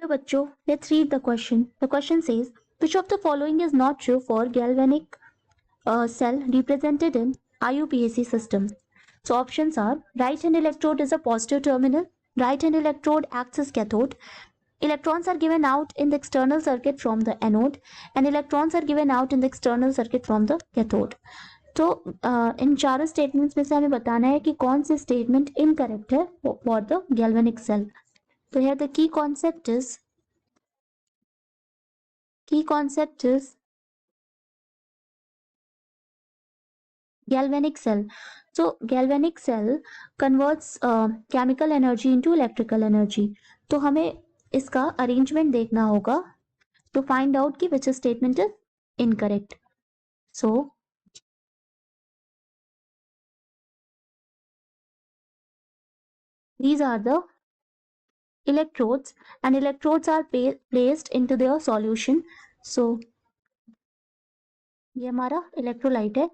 Hello बच्चों, let's read the question. The question says, which of the following is not true for galvanic cell represented in IUPAC system? So options are, right hand electrode is a positive terminal, right hand electrode acts as cathode, electrons are given out in the external circuit from the anode, and electrons are given out in the external circuit from the cathode. तो इन चारों statements में से हमें बताना है कि कौन सी statement incorrect है फॉर द गैल्वेनिक सेल. तो here the key concept is galvanic cell. So galvanic cell converts chemical energy into electrical energy. तो हमें इसका अरेंजमेंट देखना होगा to find out कि which statement is incorrect. So these are the electrodes and electrodes are placed into their solution. So ये हमारा electrolyte है.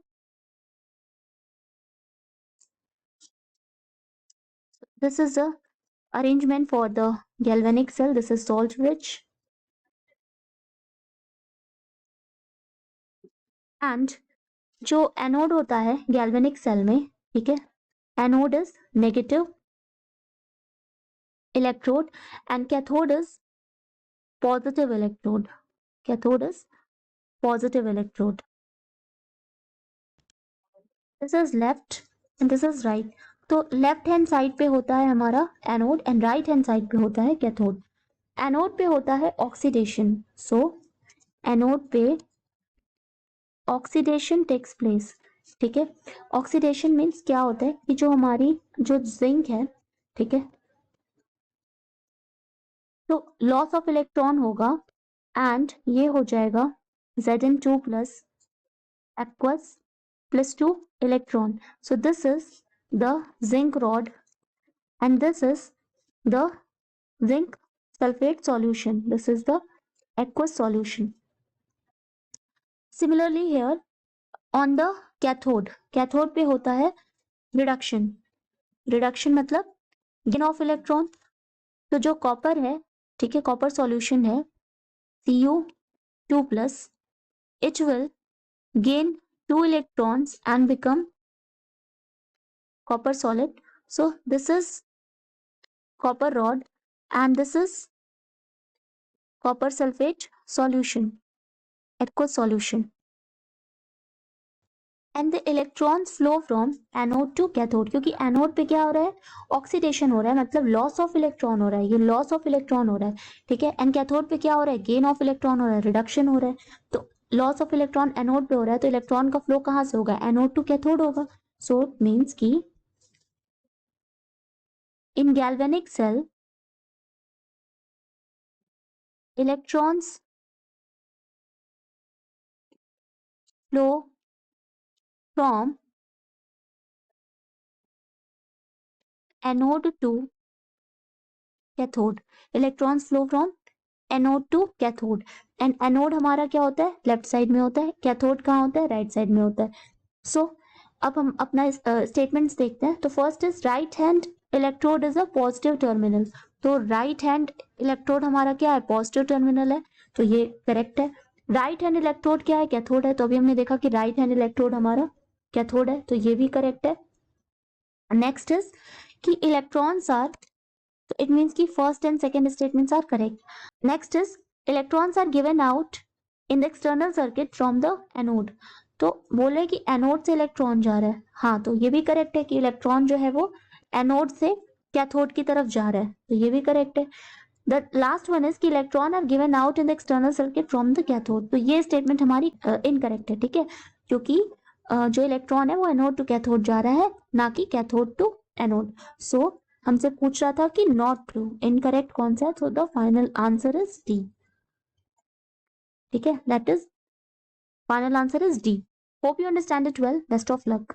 This is the arrangement for the galvanic cell. This is salt rich. And जो anode होता है galvanic cell में, ठीक है, anode is negative electrode and cathode is positive electrode. Cathode is positive electrode. This is left and this is right. तो left hand side पे होता है हमारा anode and right hand side पे होता है कैथोड. एनोड पे होता है ऑक्सीडेशन. सो एनोड पे ऑक्सीडेशन टेक्स प्लेस. ठीक है, ऑक्सीडेशन मीन्स क्या होता है कि जो हमारी जो जिंक है, ठीक है, तो लॉस ऑफ इलेक्ट्रॉन होगा एंड ये हो जाएगा Zn2 plus aqueous plus 2 electron. So this is the zinc rod and this is the zinc sulfate solution. This is the aqueous solution. Similarly here on the cathode, cathode पे होता है reduction. reduction मतलब gain of electron. तो जो copper है, ठीक है, copper solution है Cu2 plus, it will gain 2 electrons and become copper solid. So this is copper rod and this is copper sulfate solution, aqueous solution. And the electrons flow from anode to cathode. क्योंकि anode पे क्या हो रहा है, oxidation हो रहा है, मतलब लॉस ऑफ इलेक्ट्रॉन हो रहा है, ये लॉस ऑफ इलेक्ट्रॉन हो रहा है, ठीक है. एंड कैथोड पे क्या हो रहा है, गेन ऑफ इलेक्ट्रॉन हो रहा है, रिडक्शन हो रहा है. तो लॉस ऑफ इलेक्ट्रॉन एनोड पे हो रहा है, तो इलेक्ट्रॉन का फ्लो कहाँ से होगा, एनोड टू कैथोड होगा. सो इट मीन्स की in galvanic cell electrons flow from anode to cathode. electrons flow from anode to cathode and anode हमारा क्या होता है, लेफ्ट साइड में होता है, कैथोड कहाँ होता है, राइट साइड में होता है. सो अब हम अपना स्टेटमेंट्स देखते हैं. तो first is right hand electrode is a positive terminal. तो राइट हैंड इलेक्ट्रोड हमारा क्या है, पॉजिटिव टर्मिनल है, तो ये करेक्ट है. राइट हैंड इलेक्ट्रोड क्या है, कैथोड है, तो अभी हमने देखा कि राइट हैंड इलेक्ट्रोड हमारा कैथोड है, तो ये भी करेक्ट है. नेक्स्ट इज कि इलेक्ट्रॉन्स आर, तो इट मीन्स कि first and second statements are correct. Next is electrons are given out in the external circuit from the anode. तो बोले कि एनोड से इलेक्ट्रॉन जा रहा है, हाँ, तो ये भी करेक्ट है कि इलेक्ट्रॉन जो है वो एनोड से कैथोड की तरफ जा रहा है, तो ये भी करेक्ट है. द लास्ट वन इज कि electron are given out in the external circuit from the cathode. तो ये स्टेटमेंट हमारी इनकरेक्ट है, ठीक है, क्योंकि जो इलेक्ट्रॉन है वो एनोड टू कैथोड जा रहा है, ना कि कैथोड टू एनोड. सो हमसे पूछ रहा था कि नॉट ट्रू, इनकरेक्ट कौन सा है, तो the final answer is D. ठीक है, that is final answer is D. Hope you understand it well. Best of luck.